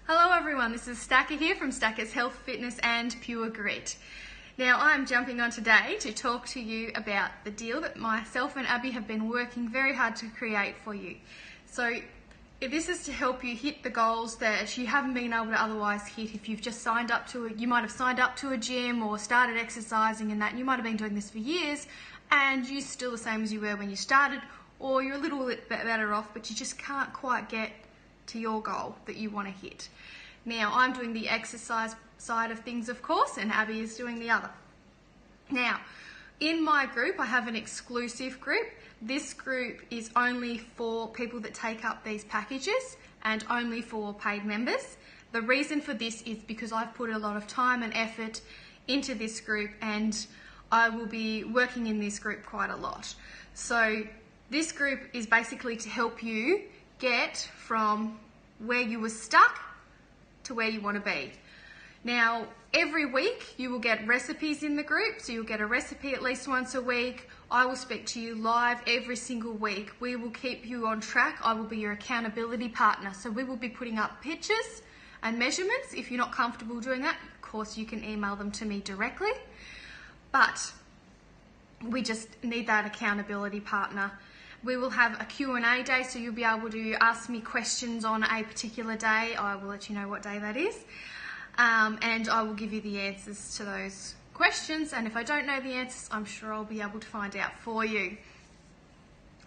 Hello everyone, this is Stakka here from Stakka's Health, Fitness and Pure Grit. Now I'm jumping on today to talk to you about the deal that myself and Abby have been working very hard to create for you. So if this is to help you hit the goals that you haven't been able to otherwise hit if you've just signed up to it. You might have signed up to a gym or started exercising and that, you might have been doing this for years and you're still the same as you were when you started, or you're a little bit better off but you just can't quite get to your goal that you want to hit. Now I'm doing the exercise side of things, of course, and Abby is doing the other. Now in my group I have an exclusive group. This group is only for people that take up these packages and only for paid members. The reason for this is because I've put a lot of time and effort into this group and I will be working in this group quite a lot. So this group is basically to help you get from where you were stuck to where you want to be. Now, every week you will get recipes in the group, so you'll get a recipe at least once a week. I will speak to you live every single week. We will keep you on track. I will be your accountability partner. So we will be putting up pictures and measurements. If you're not comfortable doing that, of course you can email them to me directly. But we just need that accountability partner. We will have a Q&A day, so you'll be able to ask me questions on a particular day. I will let you know what day that is. And I will give you the answers to those questions. And if I don't know the answers, I'm sure I'll be able to find out for you.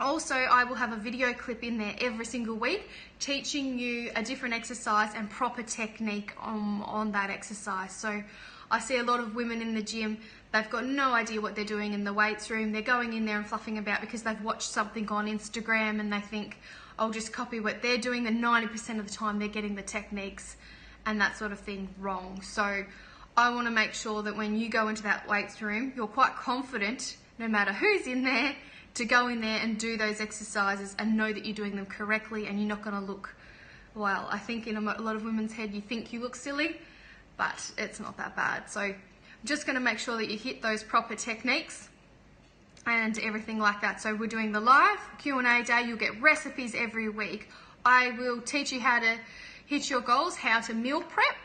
Also, I will have a video clip in there every single week teaching you a different exercise and proper technique on that exercise. So I see a lot of women in the gym, they've got no idea what they're doing in the weights room. They're going in there and fluffing about because they've watched something on Instagram and they think, I'll just copy what they're doing. And 90% of the time they're getting the techniques and that sort of thing wrong. So I want to make sure that when you go into that weights room, you're quite confident, no matter who's in there, to go in there and do those exercises and know that you're doing them correctly and you're not going to look, well, I think in a lot of women's head you think you look silly, but it's not that bad. So I'm just going to make sure that you hit those proper techniques and everything like that. So we're doing the live Q&A day. You'll get recipes every week. I will teach you how to hit your goals, how to meal prep,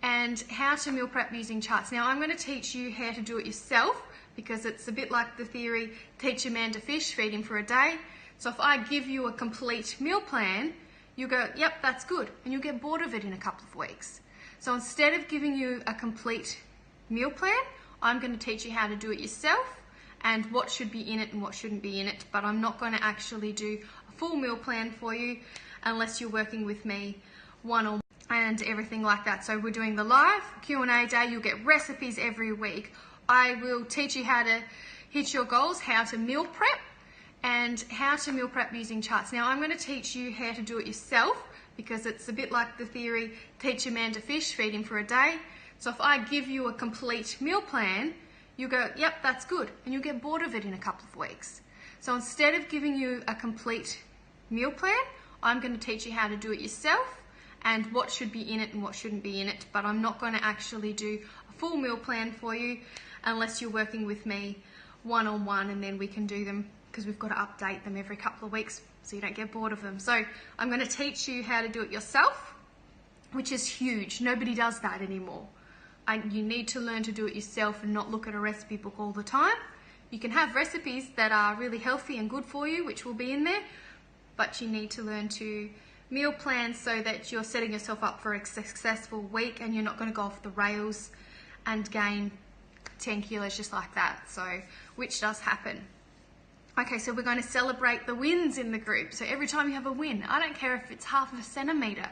and how to meal prep using charts. Now I'm going to teach you how to do it yourself because it's a bit like the theory, teach a man to fish, feed him for a day. So if I give you a complete meal plan, you go, yep, that's good, and you'll get bored of it in a couple of weeks. So instead of giving you a complete meal plan, I'm going to teach you how to do it yourself and what should be in it and what shouldn't be in it, but I'm not going to actually do a full meal plan for you unless you're working with me one-on-one and everything like that. So we're doing the live Q&A day. You'll get recipes every week. I will teach you how to hit your goals, how to meal prep, and how to meal prep using charts. Now I'm going to teach you how to do it yourself because it's a bit like the theory, teach a man to fish, feed him for a day. So if I give you a complete meal plan, you go, yep, that's good, and you'll get bored of it in a couple of weeks. So instead of giving you a complete meal plan, I'm going to teach you how to do it yourself and what should be in it and what shouldn't be in it, but I'm not going to actually do a full meal plan for you unless you're working with me one-on-one, and then we can do them because we've got to update them every couple of weeks so you don't get bored of them. So I'm going to teach you how to do it yourself, which is huge. Nobody does that anymore. You need to learn to do it yourself and not look at a recipe book all the time. You can have recipes that are really healthy and good for you, which will be in there, but you need to learn to meal plan so that you're setting yourself up for a successful week and you're not going to go off the rails and gain 10 kilos just like that. So, which does happen. Okay, so we're going to celebrate the wins in the group. So every time you have a win, I don't care if it's half of a centimetre,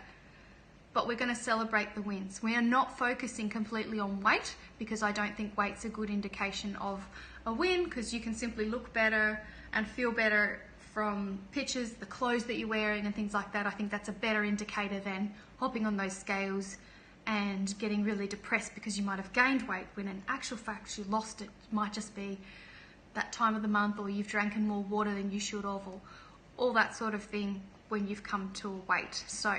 but we're going to celebrate the wins. We are not focusing completely on weight because I don't think weight's a good indication of a win, because you can simply look better and feel better from pictures, the clothes that you're wearing and things like that. I think that's a better indicator than hopping on those scales and getting really depressed because you might have gained weight when in actual fact you lost it. It might just be that time of the month, or you've drank more water than you should have, or all that sort of thing when you've come to a weight. So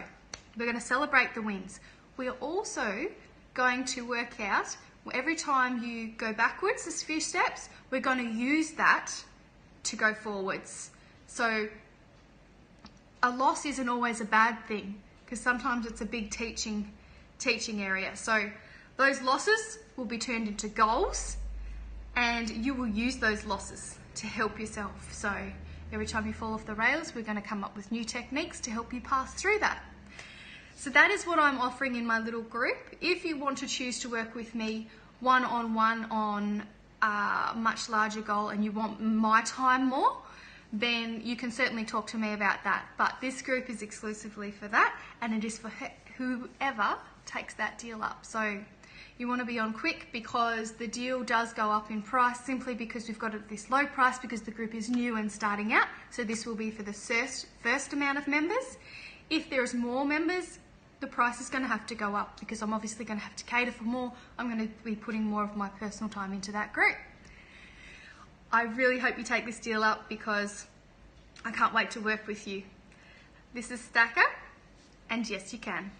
we're going to celebrate the wins. We are also going to work out, every time you go backwards, there's a few steps, we're going to use that to go forwards. So a loss isn't always a bad thing. because sometimes it's a big teaching area. So those losses will be turned into goals, and you will use those losses to help yourself. So every time you fall off the rails, we're going to come up with new techniques to help you pass through that. So that is what I'm offering in my little group. If you want to choose to work with me one-on-one on a much larger goal and you want my time more, then you can certainly talk to me about that. But this group is exclusively for that, and it is for whoever takes that deal up. So you want to be on quick, because the deal does go up in price simply because we've got it at this low price because the group is new and starting out. So this will be for the first amount of members. If there's more members, the price is going to have to go up because I'm obviously going to have to cater for more. I'm going to be putting more of my personal time into that group. I really hope you take this deal up because I can't wait to work with you. This is Stakka, and yes, you can.